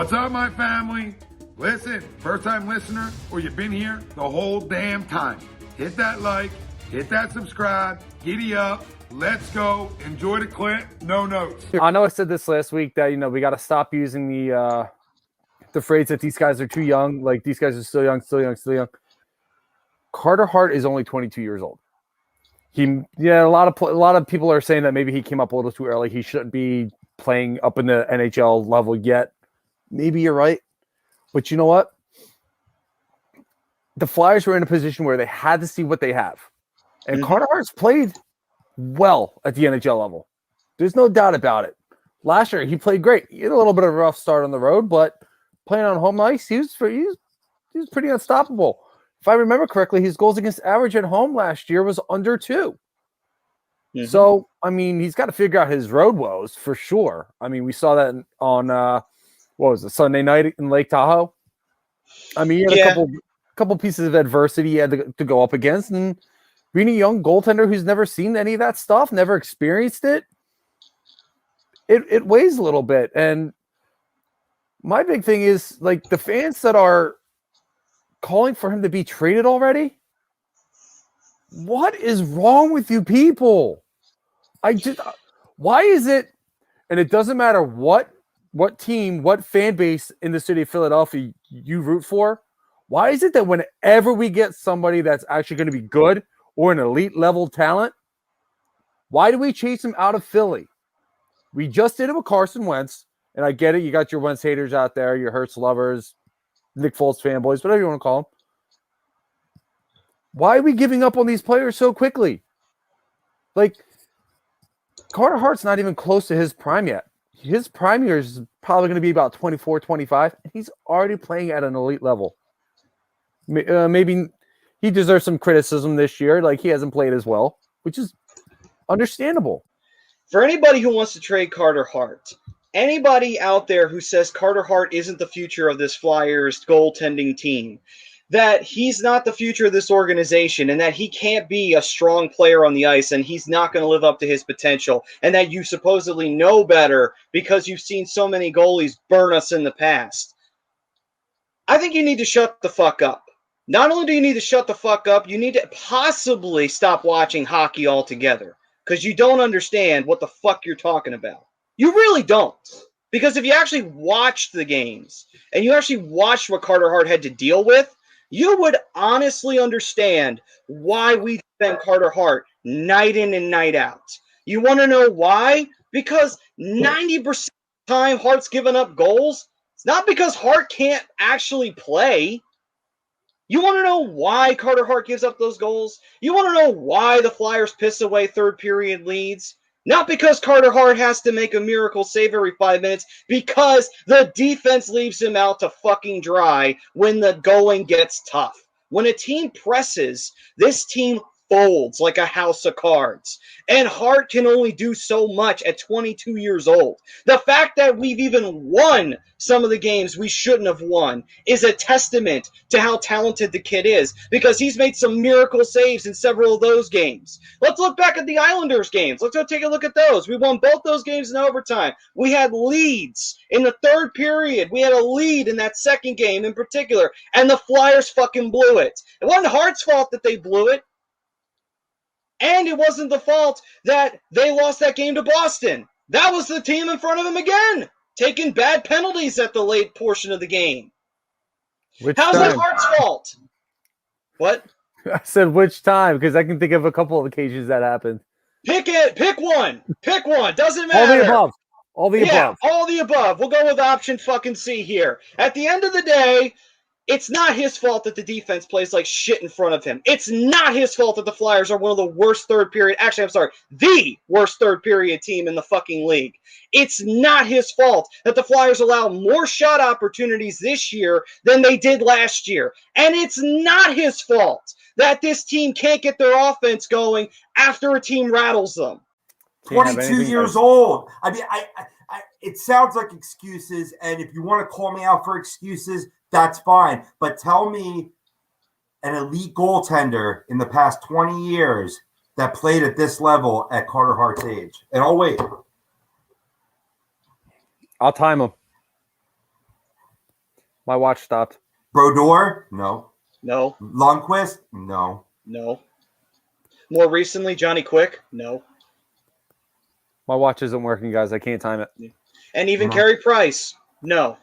What's up, my family? Listen, first-time listener, or you've been here the whole damn time. Hit that like, hit that subscribe, giddy up, let's go, enjoy the clip, no notes. I know I said this last week that, we got to stop using the phrase that these guys are too young, like these guys are still young. Carter Hart is only 22 years old. A lot of people are saying that maybe he came up a little too early. He shouldn't be playing up in the NHL level yet. Maybe you're right. But you know what? The Flyers were in a position where they had to see what they have. And Carter Hart's played well at the NHL level. There's no doubt about it. Last year, he played great. He had a little bit of a rough start on the road, but playing on home ice, he was pretty unstoppable. If I remember correctly, his goals against average at home last year was under 2. Mm-hmm. So, he's got to figure out his road woes for sure. We saw that on Sunday night in Lake Tahoe. He had a couple pieces of adversity he had to go up against, and being a young goaltender who's never seen any of that stuff, never experienced it, it weighs a little bit. And my big thing is, like, the fans that are calling for him to be traded already. What is wrong with you people? Why is it? And it doesn't matter what team, what fan base in the city of Philadelphia you root for. Why is it that whenever we get somebody that's actually going to be good or an elite level talent, why do we chase him out of Philly? We just did it with Carson Wentz, and I get it. You got your Wentz haters out there, your Hurts lovers, Nick Foles fanboys, whatever you want to call them. Why are we giving up on these players so quickly? Like, Carter Hart's not even close to his prime yet. His prime year is probably going to be about 24, 25, and he's already playing at an elite level. Maybe he deserves some criticism this year. Like, he hasn't played as well, which is understandable. For anybody who wants to trade Carter Hart, anybody out there who says Carter Hart isn't the future of this Flyers goaltending team, that he's not the future of this organization, and that he can't be a strong player on the ice, and he's not going to live up to his potential, and that you supposedly know better because you've seen so many goalies burn us in the past, I think you need to shut the fuck up. Not only do you need to shut the fuck up, you need to possibly stop watching hockey altogether, because you don't understand what the fuck you're talking about. You really don't. Because if you actually watched the games, and you actually watched what Carter Hart had to deal with, you would honestly understand why we defend Carter Hart night in and night out. You want to know why? Because 90% of the time Hart's giving up goals, it's not because Hart can't actually play. You want to know why Carter Hart gives up those goals? You want to know why the Flyers piss away third period leads? Not because Carter Hart has to make a miracle save every 5 minutes, because the defense leaves him out to fucking dry when the going gets tough. When a team presses, this team folds like a house of cards. And Hart can only do so much at 22 years old. The fact that we've even won some of the games we shouldn't have won is a testament to how talented the kid is, because he's made some miracle saves in several of those games. Let's look back at the Islanders games. Let's go take a look at those. We won both those games in overtime. We had leads in the third period. We had a lead in that second game in particular, and the Flyers fucking blew it. It wasn't Hart's fault that they blew it. And it wasn't the fault that they lost that game to Boston. That was the team in front of them again, taking bad penalties at the late portion of the game. How's that Hart's fault? What? I said which time, because I can think of a couple of occasions that happened. Pick it. Pick one. Pick one. Doesn't matter. All the above. All the above. All the above. We'll go with option fucking C here. At the end of the day, it's not his fault that the defense plays like shit in front of him. It's not his fault that the Flyers are one of the worst the worst third period team in the fucking league. It's not his fault that the Flyers allow more shot opportunities this year than they did last year. And it's not his fault that this team can't get their offense going after a team rattles them. 22 years old. It sounds like excuses, and if you want to call me out for excuses, that's fine. But tell me an elite goaltender in the past 20 years that played at this level at Carter Hart's age. And I'll wait. I'll time him. My watch stopped. Brodeur? No. No. Lundqvist? No. No. More recently, Johnny Quick? No. My watch isn't working, guys. I can't time it. And even No. Carey Price? No.